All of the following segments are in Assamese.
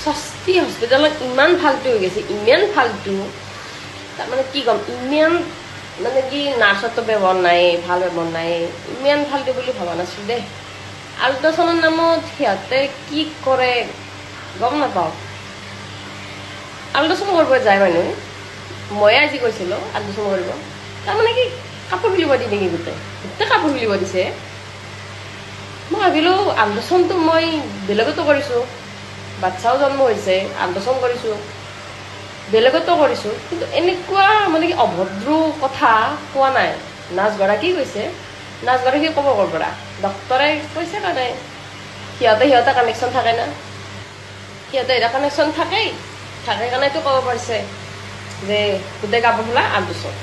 ষষ্ঠী হস্পিটেলত ইমান ফাল্টু হৈ গৈছে, ইমান ফাল্টু। তাৰমানে কি ক'ম, ইমান মানে কি নাৰ্ছতো ব্যৱহাৰ নাই, ভাল ব্যৱহাৰ নাই, ইমান ফাল্টু বুলি ভবা নাছিলোঁ দেই। আল্ট্ৰাচাউণ্ডৰ নামত সিহঁতে কি কৰে গম নাপাওঁ। আল্ট্ৰাচাউণ্ড কৰিব যায় মানুহ, ময়ে আজি কৈছিলোঁ আল্ট্ৰাচাউণ্ড কৰিব। তাৰমানে কি কাপোৰ খুলিব দি নেকি, গোটেই কাপোৰ খুলিব দিছে। মই ভাবিলোঁ আল্ট্ৰাচাউণ্ডটো মই বেলেগতো কৰিছোঁ, বাচ্চাও জন্ম হৈছে, আল্ট্ৰাচাউণ্ড কৰিছোঁ, বেলেগতো কৰিছোঁ, কিন্তু এনেকুৱা মানে কি অভদ্ৰ কথা কোৱা নাই। নাৰ্ছগৰাকী কৈছে, নাৰ্ছগৰাকী ক'ব ক'ৰ পৰা, ডক্তৰে কৈছে কাৰণে। সিহঁতে কানেকশ্যন থাকে না, সিহঁতে এটা কানেকশ্যন থাকে কাৰণেতো ক'ব পাৰিছে যে গোটেই কাপোৰ খোলা আল্ট্ৰাচাউণ্ড।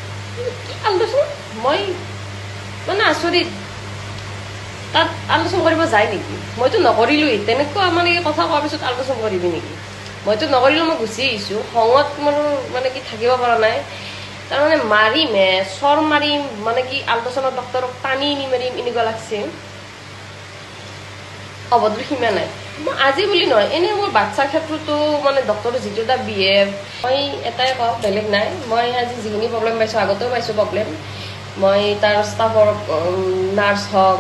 কি আল্ট্ৰাচাউণ্ড, মই মানে আচৰিত। তাত আল্ট্ৰাচাউণ্ড কৰিব যায় নেকি? মইতো নকৰিলোৱেই। তেনেকুৱা মানে কথা কোৱাৰ পিছত আল্ট্ৰাচাউণ্ড কৰিবি নেকি? মইতো নকৰিলোঁ, মই গুচি আহিছোঁ। খঙত মোৰ মানে কি থাকিব পৰা নাই। তাৰমানে মাৰিমে, চৰ মাৰিম, মানে কি আল্ট্ৰাচাউণ্ডৰ ডক্তৰক টানি নি মাৰিম এনেকুৱা লাগছে। অভদ্ৰ সীমা নাই। মই আজি বুলি নহয়, এনেই মোৰ বাচ্ছাৰ ক্ষেত্ৰতো মানে ডক্তৰৰ যিটো এটা বিহেভ, মই এটাই কওঁ, বেলেগ নাই। মই আজি যিখিনি প্ৰব্লেম পাইছোঁ, আগতেও পাইছোঁ প্ৰব্লেম। মই তাৰ ষ্টাফৰ নাৰ্ছ হওক,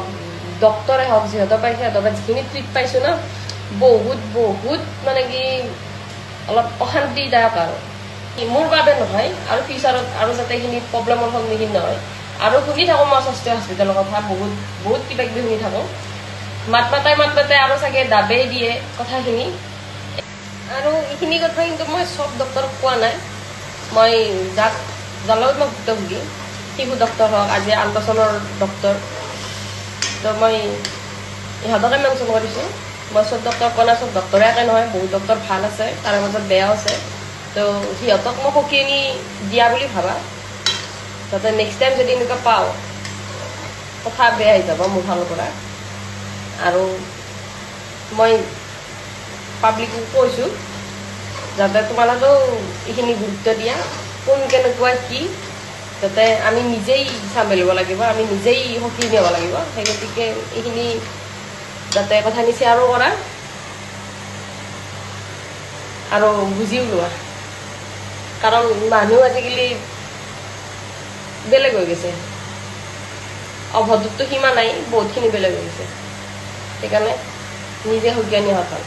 ডক্তৰে হওক, যিহেতু পাইছে সিহঁতৰ পৰা যিখিনি ট্ৰিট পাইছোঁ ন, বহুত মানে কি অলপ অশান্তিদায়ক। আৰু মোৰ বাবে নহয়, আৰু ফিউচাৰত আৰু যাতে এইখিনি প্ৰব্লেমৰ সন্মুখীন নহয়। আৰু শুনি থাকোঁ মই ষষ্ঠী হস্পিটেলৰ কথা, বহুত কিবা কিবি শুনি থাকোঁ। মাত মাতে আৰু চাগে দাবেই দিয়ে কথাখিনি। আৰু এইখিনি কথা কিন্তু মই চব ডক্তৰক কোৱা নাই। মই যাৰ লগত মই ভুক্তভোগী, শিশু ডক্তৰ হওক, আজি আল্ট্ৰাচাউণ্ডৰ ডক্তৰ, তো মই ইহঁতকে মেনশ্যন কৰিছোঁ। মই চব ডক্তৰক কোৱা নাই, চব ডক্তৰে একে নহয়, বহুত ডক্তৰ ভাল আছে, তাৰে মাজত বেয়াও আছে। তো সিহঁতক মই সকিয়ানি দিয়া বুলি ভাবা, যাতে নেক্সট টাইম যদি এনেকুৱা পাওঁ, কথা বেয়া হৈ যাব মোৰ ফালৰ পৰা। আৰু মই পাব্লিকক কৈছোঁ যাতে তোমালোকেও এইখিনি গুৰুত্ব দিয়া, কোন কেনেকুৱা কি, যাতে আমি নিজেই চম্ভালিব লাগিব, আমি নিজেই সকি নিব লাগিব। সেই গতিকে এইখিনি যাতে কথাখিনি শ্বেয়াৰো কৰা আৰু বুজিও লোৱা। কাৰণ মানুহ আজিকালি বেলেগ হৈ গৈছে, অভদ্ৰটো সীমা নাই, বহুতখিনি বেলেগ হৈ গৈছে। সেইকাৰণে নিজে সজ্ঞানী হোৱা ভাল।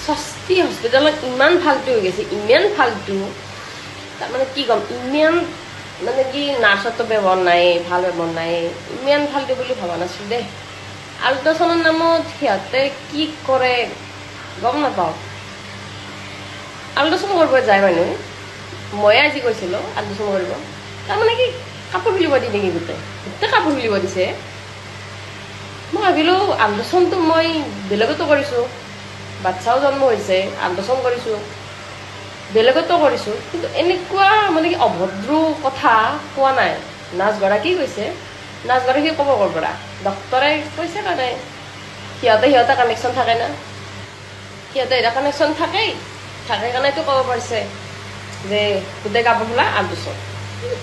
ষষ্ঠী হস্পিটেলত ইমান ফাল্টু হৈ গৈছে, ইমান ফাল্টু। তাৰমানে কি ক'ম, ইমান মানে কি নাৰ্ছতো ব্যৱহাৰ নাই, ভাল ব্যৱহাৰ নাই, ইমান ফাল্টু বুলি ভবা নাছিলোঁ দেই। আল্ট্ৰাচাউণ্ডৰ নামত সিহঁতে কি কৰে গম নাপাওঁ। আল্ট্ৰাচাউণ্ড কৰিব যায় মানুহ, ময়ে আজি কৈছিলোঁ আল্ট্ৰাচাউণ্ড কৰিব। তাৰমানে কি কাপোৰ খুলিব দি নেকি, গোটেই কাপোৰ খুলিব দিছে। মই ভাবিলোঁ আল্ট্ৰাচাউণ্ডটো মই বেলেগতো কৰিছোঁ, বাচ্চাও জন্ম হৈছে, আল্ট্ৰাচাউণ্ড কৰিছোঁ, বেলেগতো কৰিছোঁ, কিন্তু এনেকুৱা মানে কি অভদ্ৰ কথা কোৱা নাই। নাৰ্ছগৰাকী কৈছে, নাৰ্ছগৰাকী ক'ব ক'ৰ পৰা, ডক্তৰে কৈছে কাৰণে। সিহঁতে কানেকশ্যন থাকে না, সিহঁতে এটা কানেকশ্যন থাকে কাৰণেতো ক'ব পাৰিছে যে গোটেই কাপোৰ খোলা আল্ট্ৰাচাউণ্ড।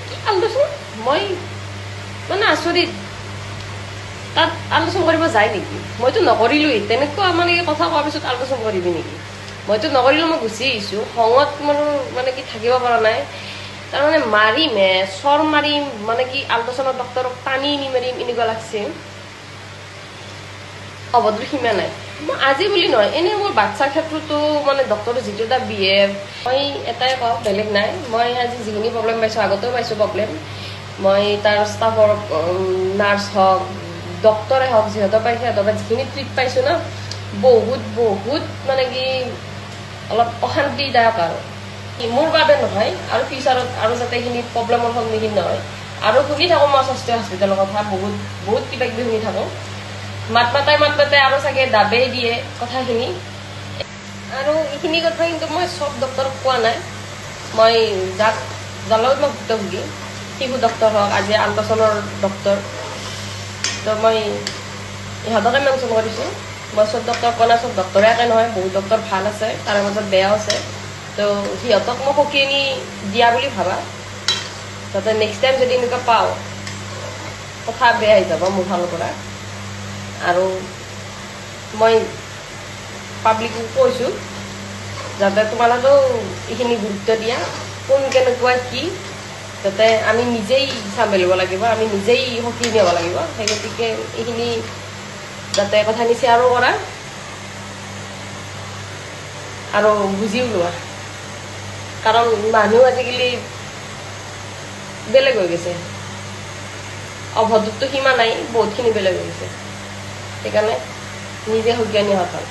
কি আল্ট্ৰাচাউণ্ড, মই মানে আচৰিত। তাত আল্ট্ৰাচাউণ্ড কৰিব যায় নেকি? মইতো নকৰিলোৱেই। তেনেকুৱা মানে কথা কোৱাৰ পিছত আল্ট্ৰাচাউণ্ড কৰিবি নেকি? মইতো নকৰিলোঁ, মই গুচি আহিছোঁ। খঙত মোৰ মানে কি থাকিব পৰা নাই। তাৰমানে মাৰিমে, চৰ মাৰিম, মানে কি আল্ট্ৰাচাউণ্ডৰ ডক্তৰক টানি নি মাৰিম এনেকুৱা লাগছে। অভদ্ৰ সীমা নাই। মই আজি বুলি নহয়, এনেই মোৰ বাচ্ছাৰ ক্ষেত্ৰতো মানে ডক্তৰৰ যিটো এটা বিহেভ, মই এটাই কওঁ, বেলেগ নাই। মই আজি যিখিনি প্ৰব্লেম পাইছোঁ, আগতেও পাইছোঁ প্ৰব্লেম। মই তাৰ ষ্টাফৰ নাৰ্ছ হওক, ডক্তৰে হওক, যিহেতু পাইছে সিহঁতৰ পৰা যিখিনি ট্ৰিট পাইছোঁ ন, বহুত মানে কি অলপ অশান্তিদায়ক। আৰু মোৰ বাবে নহয়, আৰু ফিউচাৰত আৰু যাতে এইখিনি প্ৰব্লেমৰ সন্মুখীন নহয়। আৰু শুনি থাকোঁ মই ষষ্ঠী হস্পিটেলৰ কথা, বহুত কিবা কিবি শুনি থাকোঁ। মাত মাতে আৰু চাগে দাবেই দিয়ে কথাখিনি। আৰু এইখিনি কথা কিন্তু মই চব ডক্তৰক কোৱা নাই। মই যাৰ লগত মই ভুক্তভোগী, শিশু ডক্তৰ হওক, আজি আল্ট্ৰাচাউণ্ডৰ ডক্তৰ, তো মই ইহঁতকে মেনশ্যন কৰিছোঁ। মই চব ডক্তৰক কোৱা নাই, চব ডক্তৰে একে নহয়, বহুত ডক্তৰ ভাল আছে, তাৰে মাজত বেয়াও আছে। তো সিহঁতক মই সকিয়ানি দিয়া বুলি ভাবা, যাতে নেক্সট টাইম যদি এনেকুৱা পাওঁ, কথা বেয়া হৈ যাব মোৰ ফালৰ পৰা। আৰু মই পাব্লিকক কৈছোঁ যাতে তোমালোকেও এইখিনি গুৰুত্ব দিয়া কোন কেনেকুৱা কি যাতে আমি নিজেই চম্ভালিব লাগিব আমি নিজেই সক্ৰিয় হ'ব লাগিব সেই গতিকে এইখিনি যাতে কথাখিনি শ্বেয়াৰো কৰা আৰু বুজিও লোৱা কাৰণ মানুহ আজিকালি বেলেগ হৈ গৈছে অভদ্ৰতো সীমা নাই বহুতখিনি বেলেগ হৈ গৈছে সেইকাৰণে নিজে সজ্ঞানী হোৱা ভাল